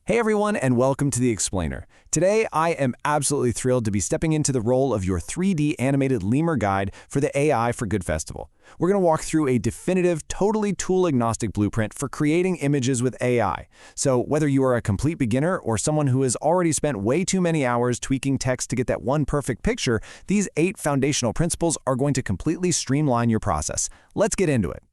Hey everyone, and welcome to The Explainer. Today, I am absolutely thrilled to be stepping into the role of your 3D animated lemur guide for the AI4Good Festival. We're going to walk through a definitive, totally tool-agnostic blueprint for creating images with AI. So whether you are a complete beginner or someone who has already spent way too many hours tweaking text to get that one perfect picture, these 8 foundational principles are going to completely streamline your process. Let's get into it.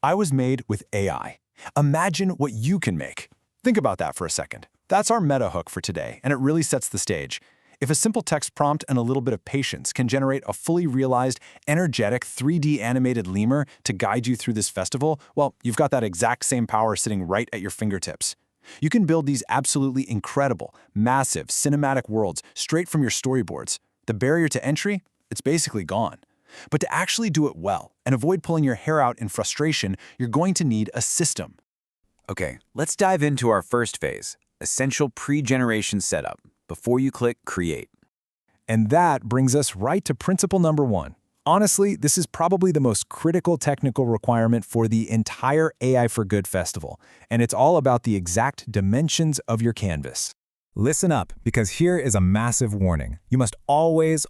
I was made with AI. Imagine what you can make. Think about that for a second. That's our meta hook for today, and it really sets the stage. If a simple text prompt and a little bit of patience can generate a fully realized, energetic 3D animated lemur to guide you through this festival, well, you've got that exact same power sitting right at your fingertips. You can build these absolutely incredible, massive, cinematic worlds straight from your storyboards. The barrier to entry? It's basically gone. But to actually do it well and avoid pulling your hair out in frustration, you're going to need a system. Okay, let's dive into our first phase, essential pre-generation setup, before you click Create. And that brings us right to principle number 1. Honestly, this is probably the most critical technical requirement for the entire AI4Good festival, and it's all about the exact dimensions of your canvas. Listen up, because here is a massive warning. You must always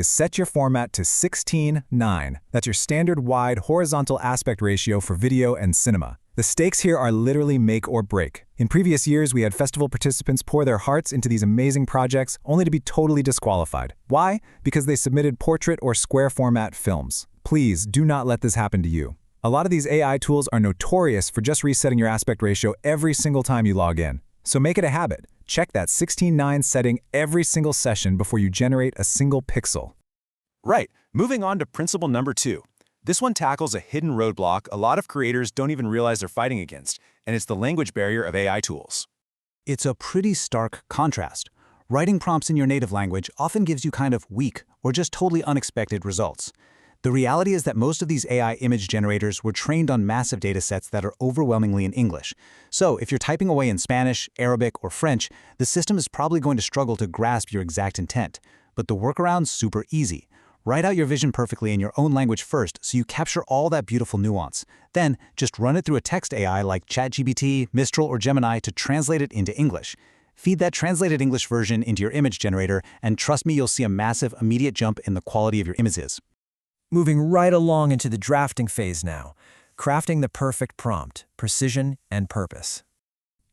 set your format to 16:9. That's your standard wide horizontal aspect ratio for video and cinema. The stakes here are literally make or break. In previous years, we had festival participants pour their hearts into these amazing projects only to be totally disqualified. Why? Because they submitted portrait or square format films. Please do not let this happen to you. A lot of these AI tools are notorious for just resetting your aspect ratio every single time you log in. So make it a habit. Check that 16:9 setting every single session before you generate a single pixel. Right, moving on to principle number 2. This one tackles a hidden roadblock a lot of creators don't even realize they're fighting against, and it's the language barrier of AI tools. It's a pretty stark contrast. Writing prompts in your native language often gives you kind of weak or just totally unexpected results. The reality is that most of these AI image generators were trained on massive datasets that are overwhelmingly in English. So if you're typing away in Spanish, Arabic, or French, the system is probably going to struggle to grasp your exact intent. But the workaround's super easy. Write out your vision perfectly in your own language first so you capture all that beautiful nuance. Then, just run it through a text AI like ChatGPT, Mistral, or Gemini to translate it into English. Feed that translated English version into your image generator, and trust me, you'll see a massive, immediate jump in the quality of your images. Moving right along into the drafting phase now, crafting the perfect prompt, precision, and purpose.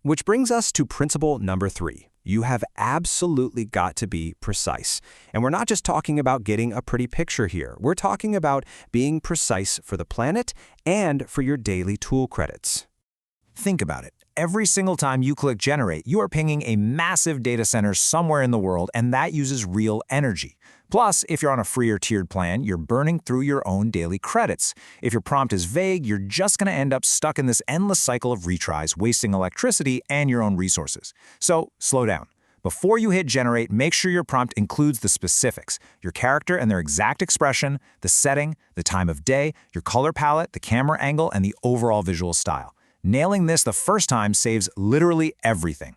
Which brings us to principle number 3. You have absolutely got to be precise. And we're not just talking about getting a pretty picture here. We're talking about being precise for the planet and for your daily tool credits. Think about it. Every single time you click Generate, you are pinging a massive data center somewhere in the world, and that uses real energy. Plus, if you're on a free or tiered plan, you're burning through your own daily credits. If your prompt is vague, you're just going to end up stuck in this endless cycle of retries, wasting electricity and your own resources. So, slow down. Before you hit Generate, make sure your prompt includes the specifics, your character and their exact expression, the setting, the time of day, your color palette, the camera angle, and the overall visual style. Nailing this the first time saves literally everything.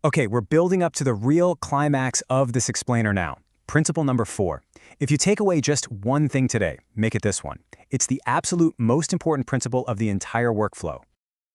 Okay, we're building up to the real climax of this explainer now. Principle number 4. If you take away just one thing today, make it this one. It's the absolute most important principle of the entire workflow.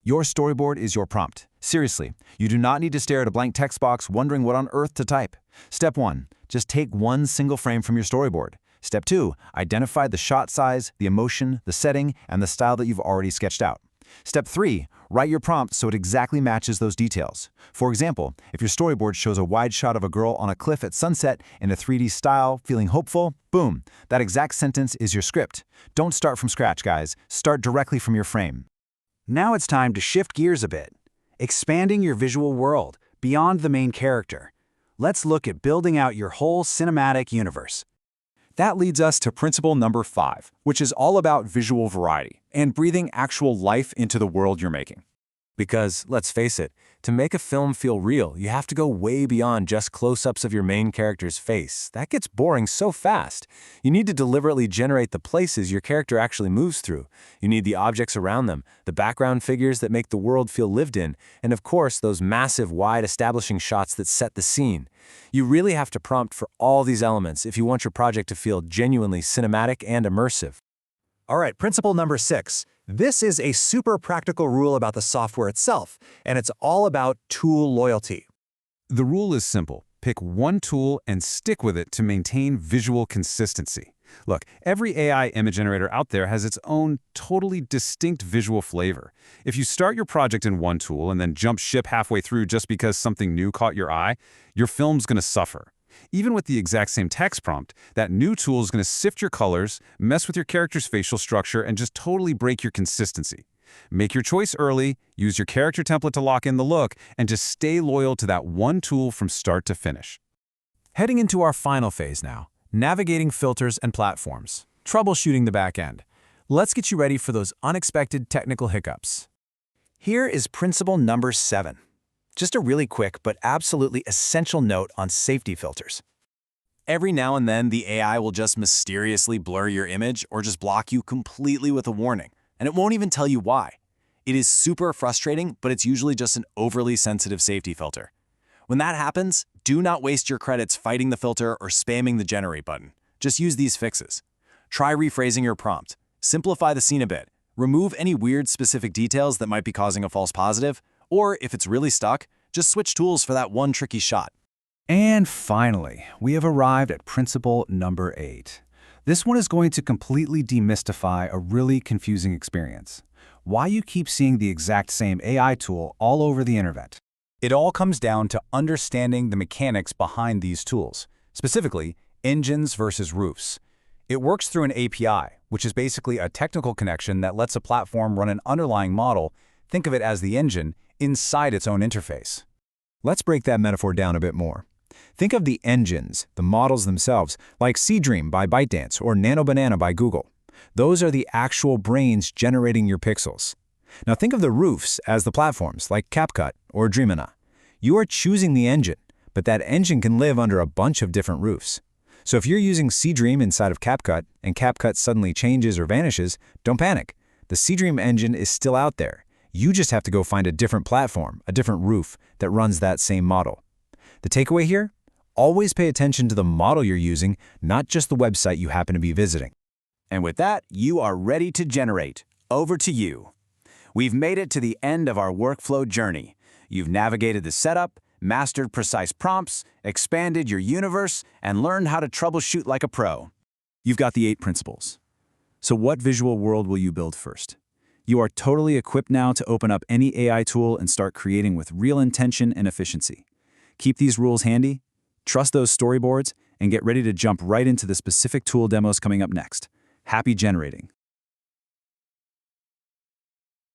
Your storyboard is your prompt. Seriously, you do not need to stare at a blank text box wondering what on earth to type. Step 1. Just take one single frame from your storyboard. Step 2. Identify the shot size, the emotion, the setting, and the style that you've already sketched out. Step 3. Write your prompt so it exactly matches those details. For example, if your storyboard shows a wide shot of a girl on a cliff at sunset in a 3D style, feeling hopeful, boom, that exact sentence is your script. Don't start from scratch, guys. Start directly from your frame. Now it's time to shift gears a bit, expanding your visual world beyond the main character. Let's look at building out your whole cinematic universe. That leads us to principle number 5, which is all about visual variety and breathing actual life into the world you're making. Because, let's face it, to make a film feel real, you have to go way beyond just close-ups of your main character's face. That gets boring so fast. You need to deliberately generate the places your character actually moves through. You need the objects around them, the background figures that make the world feel lived in, and of course, those massive, wide establishing shots that set the scene. You really have to prompt for all these elements if you want your project to feel genuinely cinematic and immersive. All right, principle number 6. This is a super practical rule about the software itself, and it's all about tool loyalty. The rule is simple. Pick one tool and stick with it to maintain visual consistency. Look, every AI image generator out there has its own totally distinct visual flavor. If you start your project in one tool and then jump ship halfway through just because something new caught your eye, your film's going to suffer. Even with the exact same text prompt, that new tool is going to sift your colors, mess with your character's facial structure, and just totally break your consistency. Make your choice early, use your character template to lock in the look, and just stay loyal to that one tool from start to finish. Heading into our final phase now, navigating filters and platforms, troubleshooting the back end. Let's get you ready for those unexpected technical hiccups. Here is principle number 7. Just a really quick but absolutely essential note on safety filters. Every now and then, the AI will just mysteriously blur your image or just block you completely with a warning, and it won't even tell you why. It is super frustrating, but it's usually just an overly sensitive safety filter. When that happens, do not waste your credits fighting the filter or spamming the generate button. Just use these fixes. Try rephrasing your prompt. Simplify the scene a bit. Remove any weird specific details that might be causing a false positive, or if it's really stuck, just switch tools for that one tricky shot. And finally, we have arrived at principle number 8. This one is going to completely demystify a really confusing experience. Why you keep seeing the exact same AI tool all over the internet. It all comes down to understanding the mechanics behind these tools, specifically engines versus roofs. It works through an API, which is basically a technical connection that lets a platform run an underlying model, think of it as the engine, inside its own interface. Let's break that metaphor down a bit more. Think of the engines, the models themselves, like Seedream by ByteDance or NanoBanana by Google. Those are the actual brains generating your pixels. Now think of the roofs as the platforms, like CapCut or Dreamina. You are choosing the engine, but that engine can live under a bunch of different roofs. So if you're using Seedream inside of CapCut, and CapCut suddenly changes or vanishes, don't panic. The Seedream engine is still out there. You just have to go find a different platform, a different roof, that runs that same model. The takeaway here? Always pay attention to the model you're using, not just the website you happen to be visiting. And with that, you are ready to generate. Over to you. We've made it to the end of our workflow journey. You've navigated the setup, mastered precise prompts, expanded your universe, and learned how to troubleshoot like a pro. You've got the 8 principles. So what visual world will you build first? You are totally equipped now to open up any AI tool and start creating with real intention and efficiency. Keep these rules handy, trust those storyboards, and get ready to jump right into the specific tool demos coming up next. Happy generating!